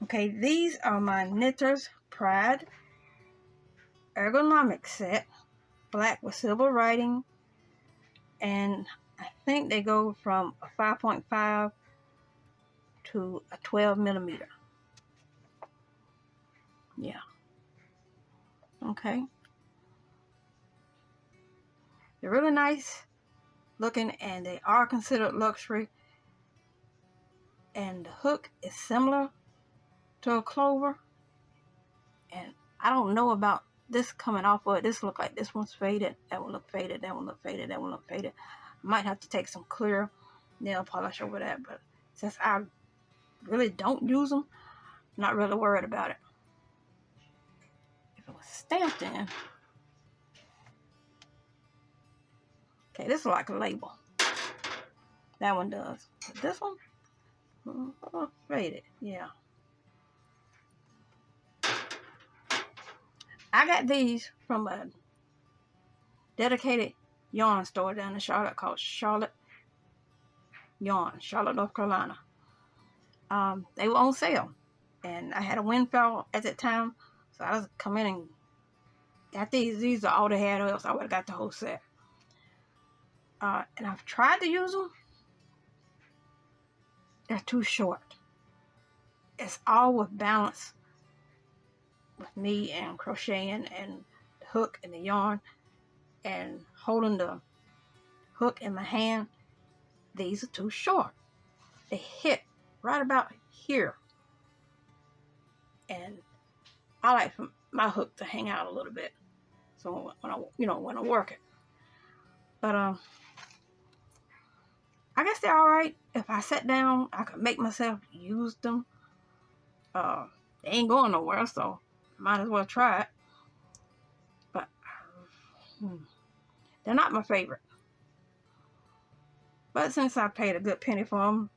Okay, these are my Knitter's Pride ergonomic set, black with silver writing, and I think they go from a 5.5 to a 12 millimeter. Yeah. Okay. They're really nice looking, and they are considered luxury. And the hook is similar to a clover, and I don't know about this coming off of it. This look like this one's faded, that one look faded, that one look faded, that one look faded. I might have to take some clear nail polish over that, but since I really don't use them, I'm not really worried about it. If it was stamped in, okay, this is like a label. That one does, but this one, faded, yeah. I got these from a dedicated yarn store down in Charlotte called Charlotte Yarn, Charlotte, North Carolina. They were on sale, and I had a windfall at that time, so I just come in and got these. These are all they had, or else I would have got the whole set. And I've tried to use them. They're too short. It's all with balance with me and crocheting and the hook and the yarn and holding the hook in my hand. These are too short. They hit right about here, and I like for my hook to hang out a little bit, so when I work it. But I guess they're all right. If I sat down, I could make myself use them. They ain't going nowhere, so might as well try it. But they're not my favorite. But since I paid a good penny for them,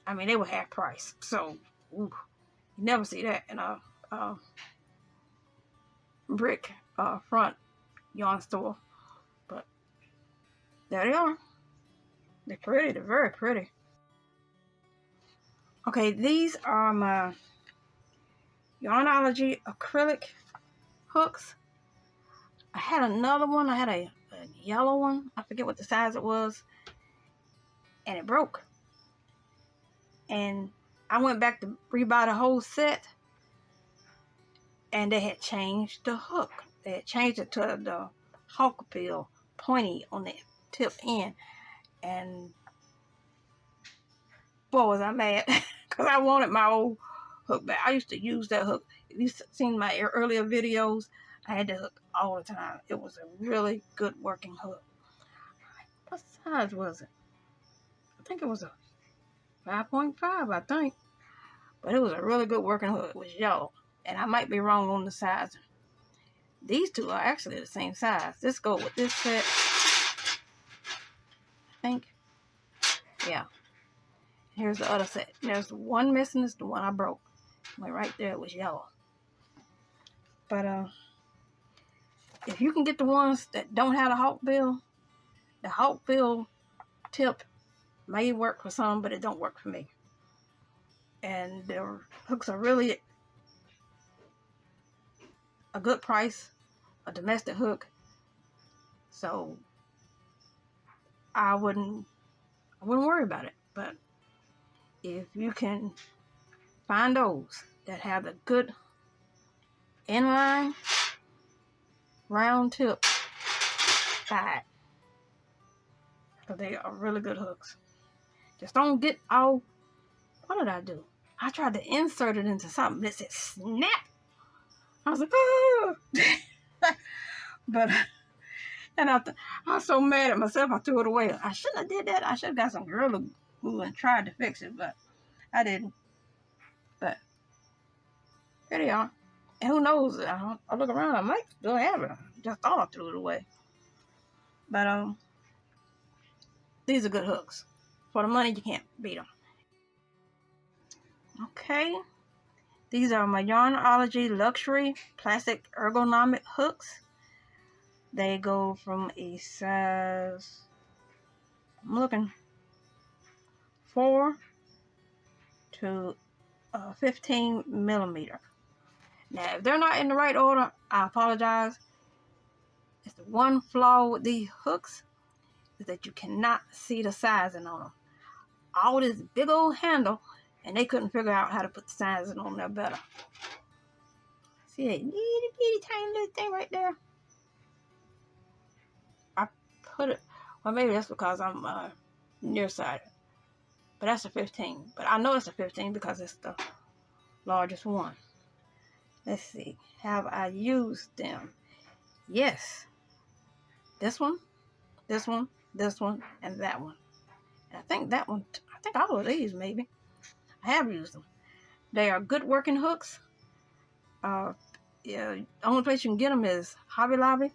I mean, they were half price, so you never see that in a brick front yarn store. But there they are. They're pretty. They're very pretty. Okay, these are my Yarnology acrylic hooks. I had another one. I had a yellow one. I forget what the size it was, and it broke. And I went back to rebuy the whole set, and they had changed the hook. They had changed it to the hawk bill, pointy on the tip end. And boy, was I mad, because I wanted my old hook back. I used to use that hook. If you've seen my earlier videos, I had that hook all the time. It was a really good working hook. What size was it? I think it was a 5.5, I think. But it was a really good working hook. It was yellow. And I might be wrong on the size. These two are actually the same size. This goes with this set, I think. Yeah. Here's the other set. There's the one missing. Is the one I broke. Went right there. It was yellow. But if you can get the ones that don't have the hawk bill tip may work for some, but it don't work for me. And their hooks are really a good price, a domestic hook. So I wouldn't worry about it. But if you can find those that have the good inline round tip, buy it, because they are really good hooks. Just don't get all. What did I do? I tried to insert it into something that said snap. I was like, oh. But and I was so mad at myself, I threw it away. I shouldn't have did that. I should have got some Gorilla Glue and tried to fix it, but I didn't. But here they are. And who knows? I look around, I might still have it. Just thought I threw it away. But these are good hooks. For the money, you can't beat them. Okay. These are my Yarnology Luxury Plastic Ergonomic Hooks. They go from a size, I'm looking, 4 to 15 millimeter. Now, if they're not in the right order, I apologize. It's the one flaw with these hooks is that you cannot see the sizing on them. All this big old handle, and they couldn't figure out how to put the sizing on there better. See that itty bitty tiny little thing right there? I put it, well, maybe that's because I'm nearsighted. But that's a 15. But I know it's a 15 because it's the largest one. Let's see. Have I used them? Yes. This one, this one, this one, and that one. And I think that one, I think all of these maybe. I have used them. They are good working hooks. Yeah, the only place you can get them is Hobby Lobby.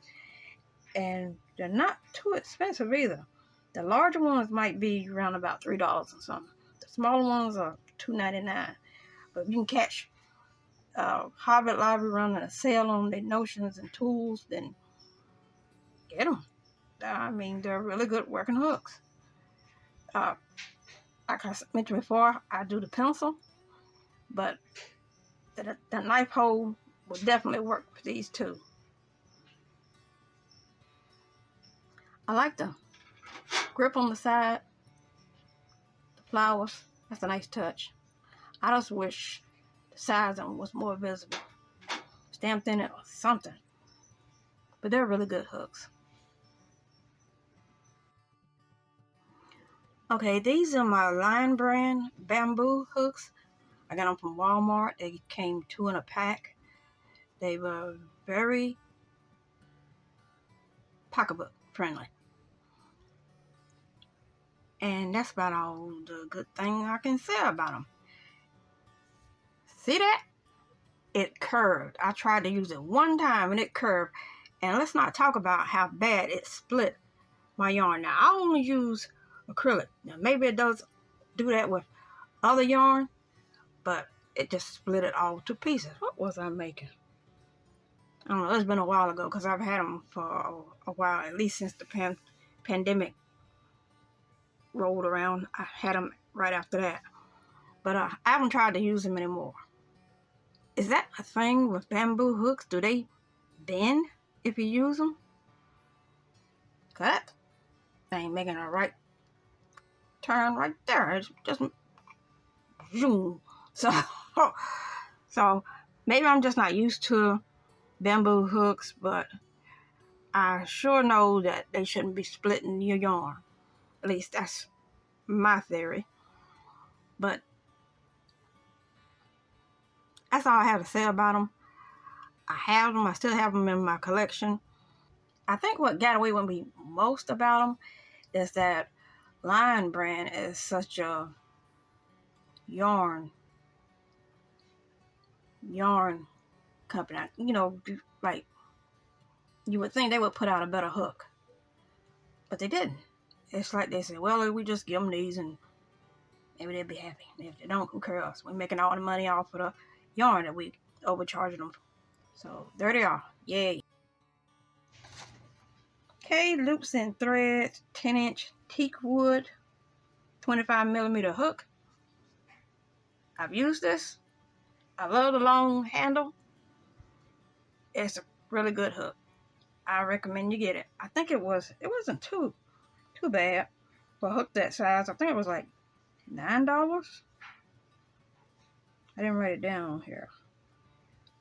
And they're not too expensive either. The larger ones might be around about $3 or something. The smaller ones are $2.99. But if you can catch Hobby Lobby running a sale on their notions and tools, then get them. I mean, they're really good working hooks. Like I mentioned before, I do the pencil, but the knife hole will definitely work for these two. I like the grip on the side, the flowers. That's a nice touch. I just wish the sizing was more visible, stamped in it or something. But they're really good hooks. Okay, these are my Lion brand bamboo hooks. I got them from Walmart. They came 2 in a pack. They were very pocketbook friendly. And that's about all the good thing I can say about them. See that? It curved. I tried to use it one time and it curved. And let's not talk about how bad it split my yarn. Now, I only use acrylic. Now, maybe it does do that with other yarn, but it just split it all to pieces. What was I making? I don't know. It's been a while ago because I've had them for a while, at least since the pandemic rolled around. I had them right after that. But I haven't tried to use them anymore. Is that a thing with bamboo hooks? Do they bend if you use them? That thing making a right turn right there. It's just zoom. So maybe I'm just not used to bamboo hooks, but I sure know that they shouldn't be splitting your yarn. At least that's my theory. But that's all I have to say about them. I have them. I still have them in my collection. I think what got away with me most about them is that Lion brand is such a yarn company. You know, like you would think they would put out a better hook, but they didn't. It's like they said, well, we just give them these and maybe they'll be happy. And if they don't, who cares? We're making all the money off of the yarn that we overcharging them. So there they are. Yay. Okay, loops and threads, 10-inch teak wood, 25 millimeter hook. I've used this. I love the long handle. It's a really good hook. I recommend you get it. I think it wasn't too bad for a hook that size. I think it was like $9. I didn't write it down here,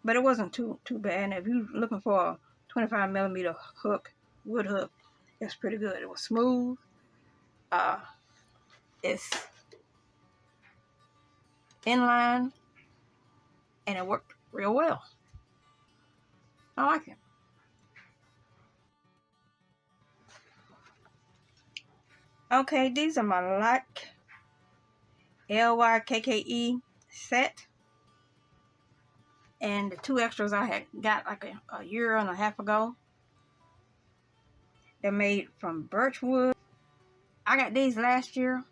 but it wasn't too bad. And if you're looking for a 25 millimeter hook, wood hook, it's pretty good. It was smooth. It's inline, and it worked real well. I like it. Okay, these are my LYKKE set. And the 2 extras I had got like a year and a half ago. They're made from birch wood. I got these last year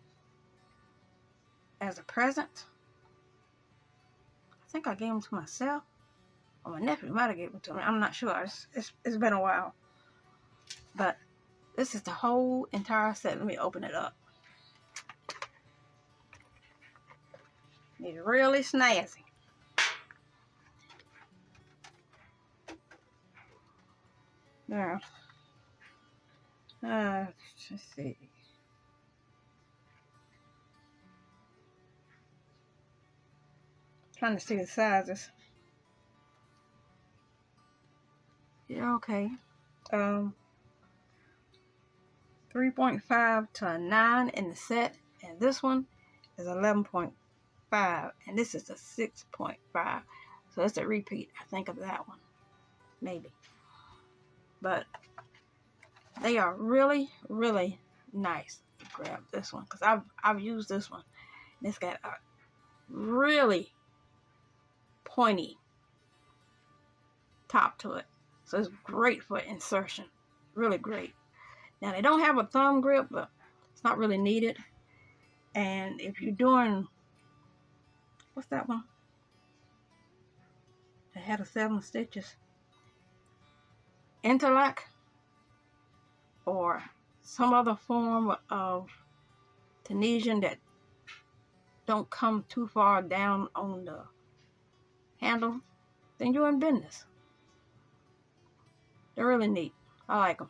as a present. I think I gave them to myself. Or my nephew might have given them to me. I'm not sure. It's been a while. But this is the whole entire set. Let me open it up. It's really snazzy. Now, let's see. Trying to see the sizes. Yeah, okay. 3.5 to a 9 in the set, and this one is 11.5, and this is a 6.5. So it's a repeat, I think, of that one, maybe. But they are really, really nice. Grab this one because I've used this one. And it's got a really pointy top to it, so it's great for insertion. Really great. Now they don't have a thumb grip, but it's not really needed. And if you're doing, what's that one? It had a 7 stitches. Interlock or some other form of Tunisian that don't come too far down on the handle, then you're in business. They're really neat. I like them.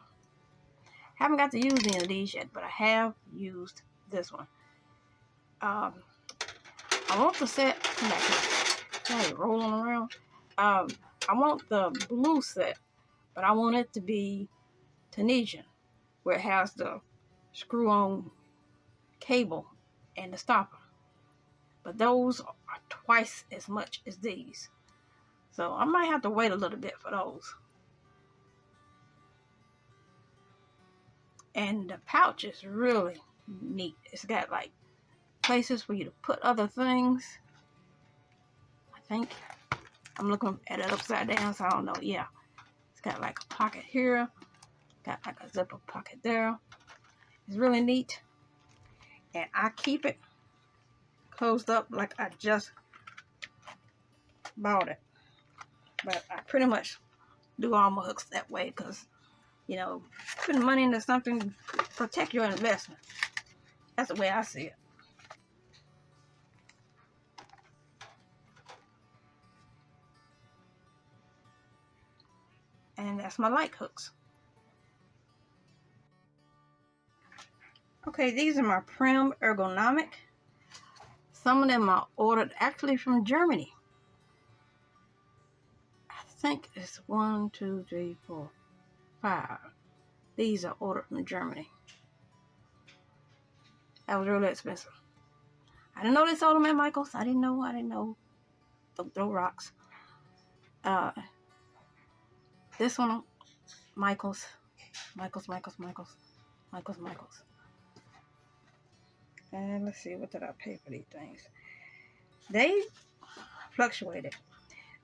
Haven't got to use any of these yet, but I have used this one. I want the set. Come back here. Hey, rolling around. I want the blue set, but I want it to be Tunisian, where it has the screw-on cable and the stopper. But those are twice as much as these. So I might have to wait a little bit for those. And the pouch is really neat. It's got like places for you to put other things. I think. I'm looking at it upside down, so I don't know. Yeah. It's got like a pocket here. Got like a zipper pocket there. It's really neat. And I keep it closed up like I just bought it. But I pretty much do all my hooks that way because, you know, putting money into something, protect your investment. That's the way I see it. And that's my light hooks. Okay, these are my Prim Ergonomic. Some of them are ordered actually from Germany. I think it's 1, 2, 3, 4, 5. These are ordered from Germany. That was really expensive. I didn't know they sold them at Michael's. I didn't know. Don't throw rocks. This one, Michael's. And let's see, what did I pay for these things? They fluctuated.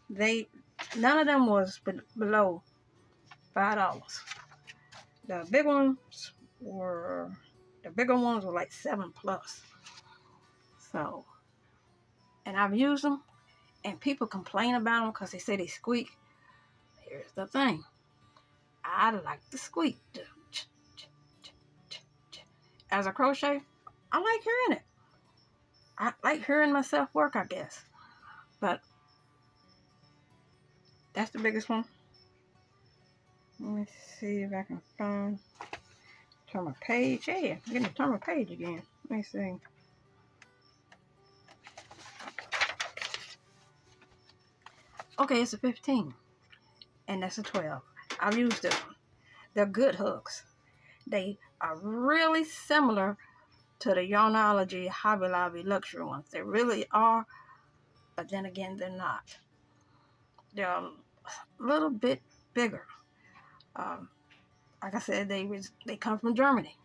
None of them was below $5. The bigger ones were like 7 plus. So, and I've used them, and people complain about them because they say they squeak. Here's the thing. I like the squeak. As a crochet, I like hearing it. I like hearing myself work, I guess. But that's the biggest one. Let me see if I can find. Turn my page. Yeah, I'm going to turn my page again. Let me see. Okay, it's a 15. And that's a 12. I've used this one. They're good hooks. They are really similar to the Yarnology Hobby Lobby luxury ones. They really are, but then again, they're not. They're a little bit bigger. Like I said, they come from Germany.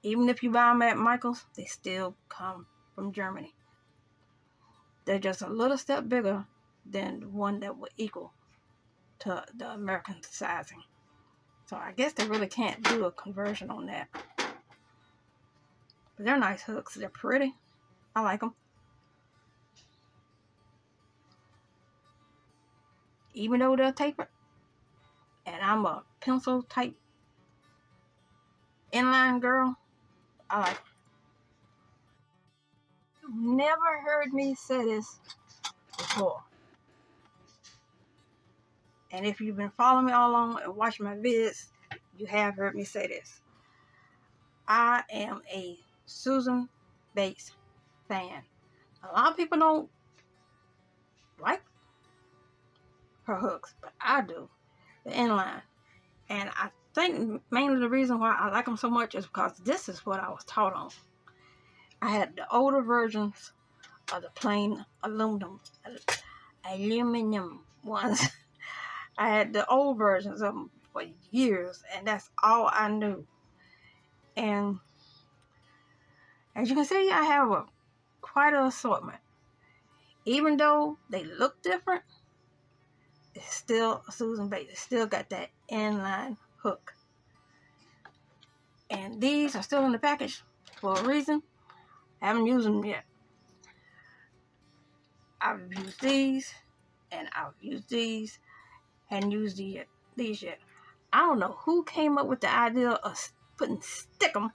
Even if you buy them at Michael's, they still come from Germany. They're just a little step bigger than the one that would equal to the American sizing. So I guess they really can't do a conversion on that. But they're nice hooks. They're pretty. I like them. Even though they're tapered. And I'm a pencil type inline girl, I like them. You've never heard me say this before. And if you've been following me all along and watching my vids, you have heard me say this. I am a Susan Bates fan. A lot of people don't like her hooks, but I do. The inline. And I think mainly the reason why I like them so much is because this is what I was taught on. I had the older versions of the plain aluminum ones. I had the old versions of them for years, and that's all I knew. And as you can see, I have quite an assortment. Even though they look different, it's still a Susan Bates. It's still got that inline hook. And these are still in the package for a reason. I haven't used them yet. I've used these, and I've used these, hadn't used these yet. I don't know who came up with the idea of putting stickum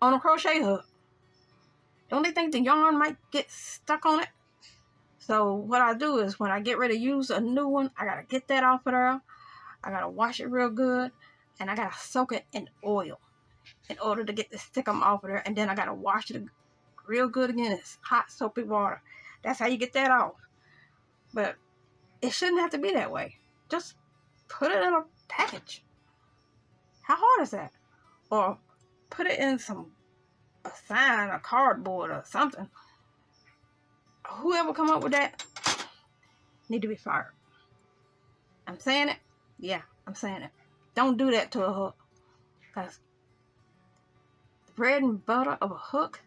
on a crochet hook. Don't they think the yarn might get stuck on it? So what I do is when I get ready to use a new one, I gotta get that off of there. I gotta wash it real good, and I gotta soak it in oil in order to get the stickum off of there. And then I gotta wash it real good again. It's hot soapy water. That's how you get that off. But it shouldn't have to be that way. Just put it in a package. How hard is that? Or put it in a sign, a cardboard, or something. Whoever come up with that need to be fired. I'm saying it. Yeah, I'm saying it. Don't do that to a hook. Because the bread and butter of a hook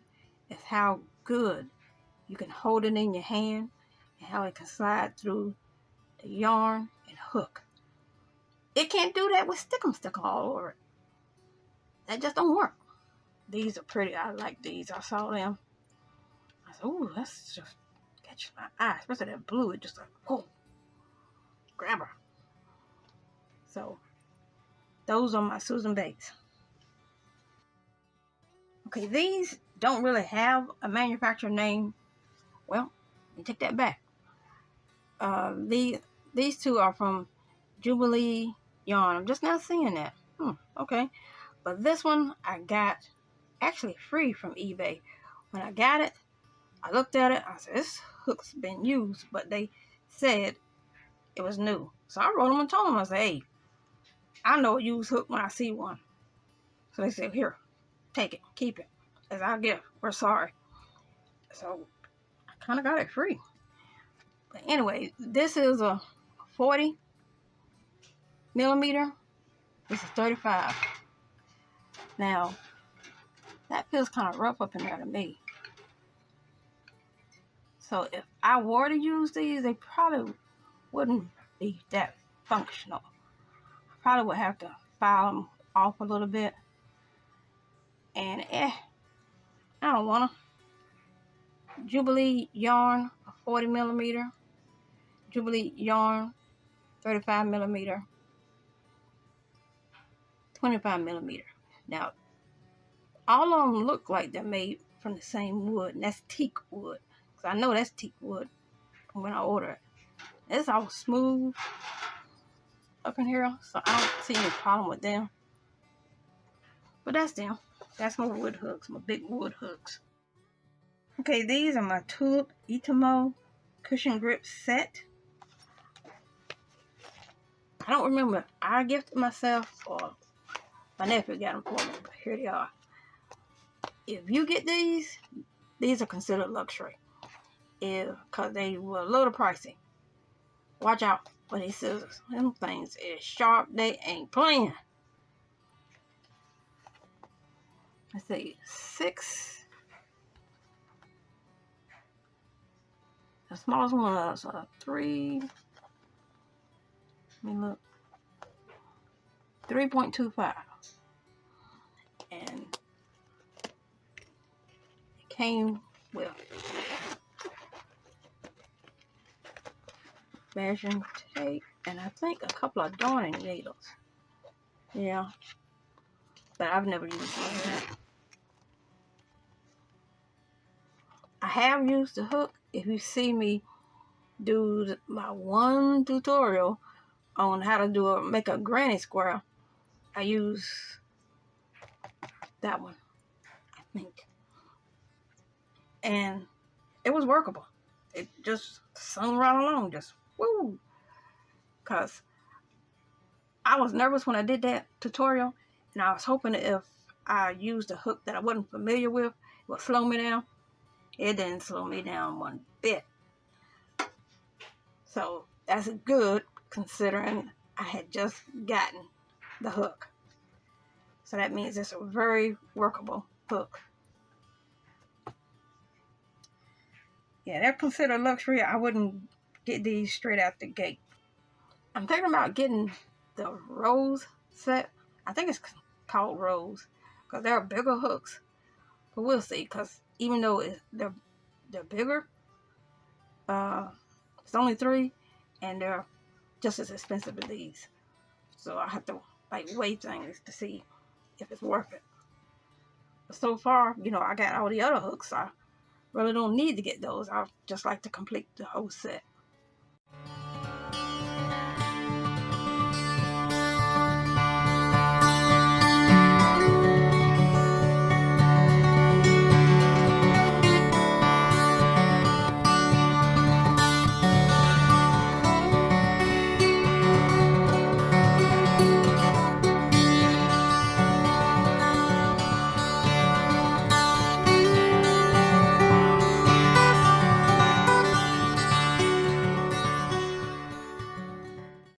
is how good you can hold it in your hand and how it can slide through the yarn and hook. It can't do that with stickum all over it. That just don't work. These are pretty. I like these. I saw them. I said, ooh, that's just catch my eye. Especially that blue. It just like, oh, grab her. So, those are my Susan Bates. Okay, these don't really have a manufacturer name. Well, let me take that back. These two are from Jubilee Yarn. I'm just not seeing that. Okay. But this one I got actually free from eBay. When I got it, I looked at it. I said, this hook's been used, but they said it was new. So I wrote them and told them, I said, hey, I know a used hook when I see one. So they said, here, take it, keep it. As our gift. We're sorry. So I kind of got it free. But anyway, this is a 40 millimeter. This is 35. Now, that feels kind of rough up in there to me. So if I were to use these, they probably wouldn't be that functional. I probably would have to file them off a little bit. And I don't want to. Jubilee Yarn 40 millimeter. Jubilee Yarn 35 millimeter. 25 millimeter. Now, all of them look like they're made from the same wood, and that's teak wood. Because I know that's teak wood from when I order it. It's all smooth up in here, so I don't see any problem with them. But that's them. That's my wood hooks, my big wood hooks. Okay, these are my Tulip Itamo cushion grip set. I don't remember if I gifted myself or my nephew got them for me, but here they are. If you get these are considered luxury. Because they were a little pricey. Watch out for these scissors. Them things is sharp. They ain't playing. Let's see. 6. The smallest one was 3. Let me look. 3.25. And it came with measuring tape and I think a couple of darning needles. Yeah. But I've never used one of that. I have used the hook. If you see me do my one tutorial on how to make a granny square, I use that one, I think. And it was workable. It just sung right along, just woo. Because I was nervous when I did that tutorial, and I was hoping that if I used a hook that I wasn't familiar with, it would slow me down. It didn't slow me down one bit. So that's good considering I had just gotten the hook. So that means it's a very workable hook. Yeah, they're considered luxury. I wouldn't get these straight out the gate. I'm thinking about getting the rose set. I think it's called rose because there are bigger hooks. But we'll see, because even though they're bigger, it's only 3, and they're just as expensive as these. So I have to like weigh things to see if it's worth it. But so far, I got all the other hooks. I really don't need to get those. I just like to complete the whole set.